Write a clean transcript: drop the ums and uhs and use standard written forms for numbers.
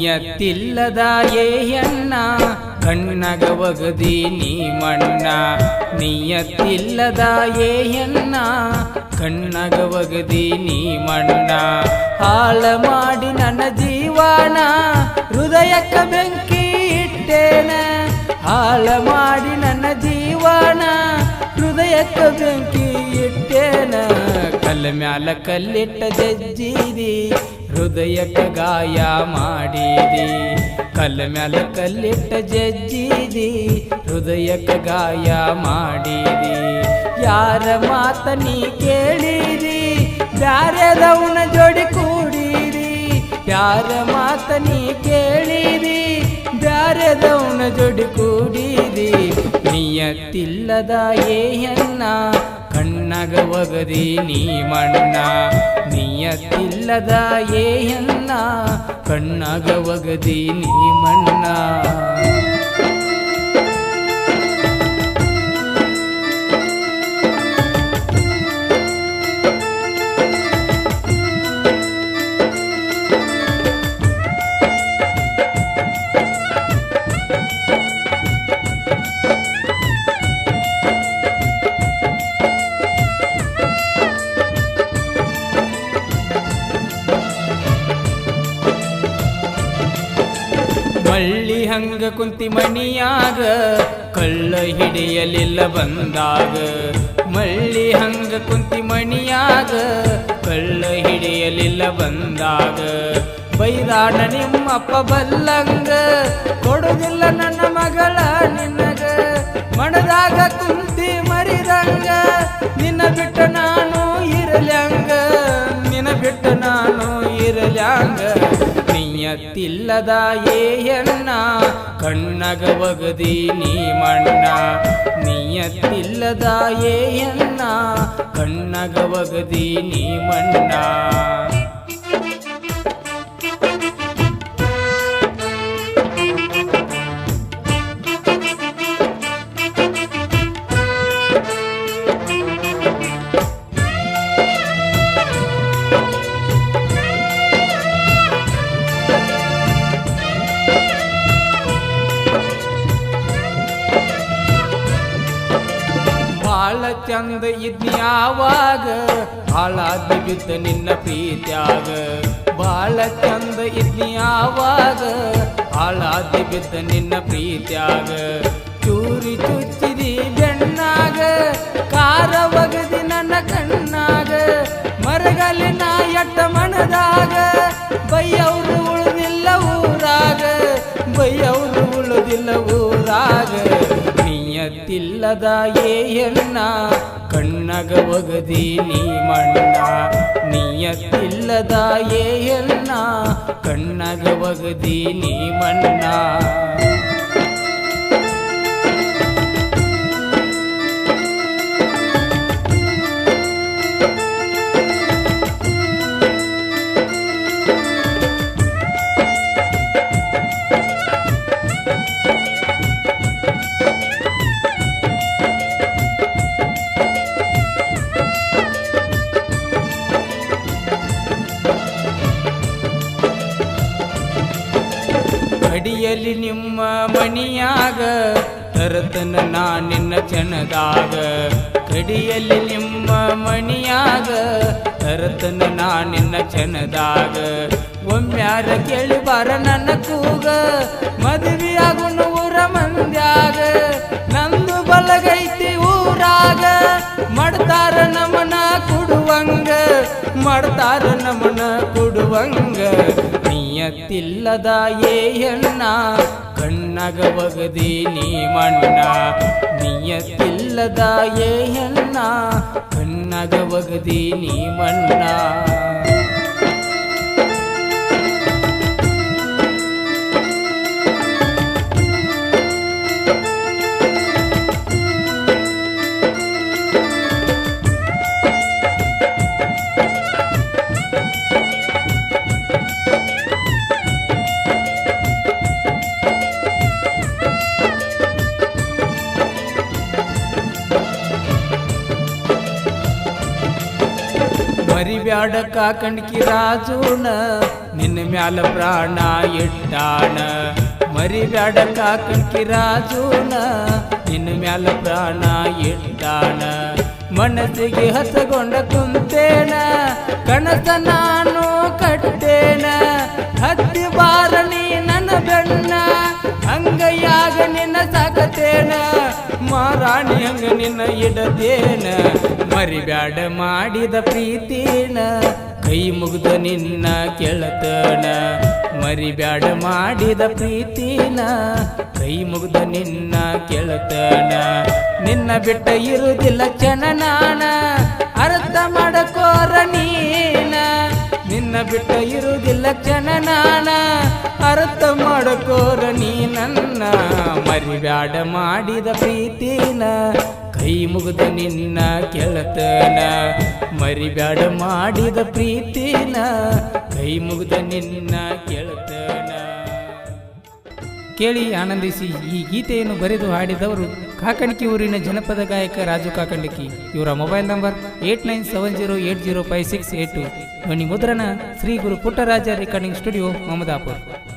ನಿಯತ್ತಿಲ್ಲದ ಏಯಣ್ಣ ಕಣ್ಣಗ ಒಗದಿ ನೀ ಮಣ್ಣ ನಿಯತ್ತಿಲ್ಲದ ಏಯಣ್ಣ ಕಣ್ಣಗ ಒಗದಿ ನೀ ಮಣ್ಣ ಹಾಳ ಮಾಡಿ ನನ್ನ ಜೀವನ ಹೃದಯಕ್ಕ ಬೆಂಕಿ ಇಟ್ಟೇನ ಹಾಳ ಮಾಡಿ ನನ್ನ ಜೀವನ ಹೃದಯಕ್ಕ ಬೆಂಕಿ ಇಟ್ಟೇನ ಕಲ್ಲ ಮ್ಯಾಲ ಕಲ್ಲಿಟ್ಟ ಜಜ್ಜಿದಿ ಹೃದಯಕ್ಕ ಗಾಯ ಮಾಡಿದಿ ಕಲ್ಲ ಮ್ಯಾಲ ಕಲ್ಲಿಟ್ಟ ಜಜ್ಜಿದಿ ಹೃದಯಕ್ಕ ಗಾಯ ಮಾಡಿದಿ ಯಾರ ಮಾತ ನೀ ಕೇಳಿರಿ ಬ್ಯಾರೆದವನ ಜೋಡಿ ಕೂಡಿರಿ ಯಾರ ಮಾತ ನೀ ಕೇಳಿರಿ ಬ್ಯಾರೆದವನ ಜೋಡಿ ಕೂಡಿರಿ ನಿಯತ್ತಿಲ್ಲದ ಏಯಣ್ಣ ಕಣ್ಣಗ ಒಗದಿ ನೀ ಮಣ್ಣ ನಿಯತ್ತಿಲ್ಲದ ಏಯಣ್ಣ ಕಣ್ಣಗ ಒಗದಿ ನೀ ಮಣ್ಣ ಮಳ್ಳಿ ಹಂಗ ಕುಂತಿ ಮಣಿಯಾಗ ಕಳ್ಳ ಹಿಡಿಯಲಿಲ್ಲ ಬಂದಾಗ ಮಳ್ಳಿ ಹಂಗ ಕುಂತಿ ಮಣಿಯಾಗ ಕಳ್ಳ ಹಿಡಿಯಲಿಲ್ಲ ಬಂದಾಗ ಬೈದಾಡ ನಿಮ್ಮಪ್ಪ ಬಲ್ಲಂಗ ಕೊಡುದಿಲ್ಲ ನನ್ನ ಮಗಳ ನಿನಗ ಮಣದಾಗ ಕುಂತಿ ಮರಿದಂಗ ನಿನ್ನ ಬಿಟ್ಟ ನಾನು ಇರಲ್ಯಾಂಗ ನಿನ್ನ ಬಿಟ್ಟ ನಾನು ಇರಲ್ಯಾಂಗ ನಿಯತ್ತಿಲ್ಲದ ಏಯಣ್ಣ ಕಣ್ಣಗ ಒಗದಿ ನೀ ಮಣ್ಣ ನಿಯತ್ತಿಲ್ಲದ ಏಯಣ್ಣ ಕಣ್ಣಗ ಒಗದಿ ನೀ ಮಣ್ಣ ಬಾಳ ಚಂದ ಇದ್ನ್ಯಾವಾಗ ಹಾಳಾದಿ ಬಿದ್ದ ನಿನ್ನ ಪ್ರೀತ್ಯಾಗ ಬಾಳ ಚಂದ ಇದ್ನ್ಯಾವಾಗ ಹಾಳಾದಿ ಬಿದ್ದ ನಿನ್ನ ಪ್ರೀತ್ಯಾಗ ಚೂರಿ ಚುಚ್ಚಿದಿ ಬೆಣ್ಣಾಗ ಕಾರ ಒಗದಿ ನನ್ನ ಕಣ್ಣಾಗ ಮರಗಲಿನ ಎಟ್ಟ ಮನದಾಗ ಬೈಯವ್ರು ಉಳಿದಿಲ್ಲ ಊರಾಗ ಬೈಯವ್ರು ಉಳಿದಿಲ್ಲ ಊರಾಗ ನಿಯತ್ತಿಲ್ಲದ ಏಯಣ್ಣ ಕಣ್ಣಗ ಒಗದಿ ನೀ ಮಣ್ಣ ನಿಯತ್ತಿಲ್ಲದ ಏಯಣ್ಣ ಕಣ್ಣಗ ಒಗದಿ ನೀ ಮಣ್ಣ ಕಡಿಯಲಿ ನಿಮ್ಮ ಮಣಿಯಾಗ ತರತನ ನಾ ನಿನ್ನ ಕ್ಷಣದಾಗ ಕಡಿಯಲಿ ನಿಮ್ಮ ಮಣಿಯಾಗ ತರತನ ನಾ ನಿನ್ನ ಕ್ಷಣದಾಗ ಒಮ್ಮ್ಯಾರ ಕೇಳಿ ಬಾರ ನನ್ನ ಕೂಗ ಮದುವೆಯಾಗುನು ಊರ ಮಂದ್ಯಾಗ ನಂದು ಬಲಗೈತಿ ಊರಾಗ ಮಾಡ್ತಾರ ನಮನ ಕೊಡುವಂಗ ಮಾಡ್ತಾರ ನಮನ ಕೊಡುವಂಗ ನಿಯತ್ತಿಲ್ಲದ ಏಯಣ್ಣ ಕಣ್ಣಗ ಒಗದಿ ನೀ ಮಣ್ಣ ನಿಯತ್ತಿಲ್ಲದ ಏಯಣ್ಣ ಕಣ್ಣಗ ಒಗದಿ ನೀ ಮಣ್ಣ ಮರಿಬ್ಯಾಡ ಕಾಕಂಡ್ಕಿ ರಾಜುನ ನಿನ್ನ ಮ್ಯಾಲ ಪ್ರಾಣ ಇಟ್ಟಾನ ಮರಿಬ್ಯಾಡ ಕಾಕಂಕಿ ರಾಜುನ ನಿನ್ನ ಮ್ಯಾಲ ಪ್ರಾಣ ಇಟ್ಟಾನ ಮನಸ್ಸಿಗೆ ಹಸಗೊಂಡ ಕುಂತೇನ ಕನಸ ನಾನು ಕಟ್ಟೇನ ಹತ್ತಿ ಬಾರ ನೀ ನನ್ನ ಬೆನ್ನ ಹಂಗಯ್ಯಾಗ ನಿನ್ನ ಸಾಕತೇನ ಮಾರಾಣಿ ಹಂಗ ನಿನ್ನ ಇಡತೇನ ಮರಿಬ್ಯಾಡ ಮಾಡಿದ ಪ್ರೀತಿನ ಕೈ ಮುಗ್ದ ನಿನ್ನ ಕೆಳತನ ಮರಿಬ್ಯಾಡ ಮಾಡಿದ ಪ್ರೀತಿನ ಕೈ ಮುಗ್ದ ನಿನ್ನ ಕೆಳತನ ನಿನ್ನ ಬಿಟ್ಟ ಇರುವುದಿಲ್ಲ ಕ್ಷಣ ನಾನ ಅರ್ಥ ಮಾಡಕೋರ ನೀನ ನಿನ್ನ ಬಿಟ್ಟ ಇರುವುದಿಲ್ಲ ಕ್ಷಣ ನಾನ ಅರ್ಥ ಮಾಡಕೋರ ನೀ ನನ್ನ ಮರಿಬ್ಯಾಡ ಮಾಡಿದ ಪ್ರೀತಿನ ಕೈ ಮುಗ್ದ ನಿನ್ನ ಕೆಳತನ ಮರಿಬ್ಯಾಡ ಮಾಡಿದ ಪ್ರೀತಿನ ಕೈ ಮುಗ್ದ ನಿನ್ನ ಕೆಳತನ. ಕೇಳಿ ಆನಂದಿಸಿ. ಈ ಗೀತೆಯನ್ನು ಬರೆದು ಹಾಡಿದವರು ಕಾಕಣಿಕಿ ಊರಿನ ಜನಪದ ಗಾಯಕ ರಾಜು ಕಾಕಂಡಿಕಿ. ಇವರ ಮೊಬೈಲ್ ನಂಬರ್ 8970805682. ಧ್ವನಿ ಮುದ್ರಣ ಶ್ರೀ ಗುರು ಪುಟ್ಟರಾಜ ರೆಕಾರ್ಡಿಂಗ್ ಸ್ಟುಡಿಯೋ ಮಮದಾಪುರ್.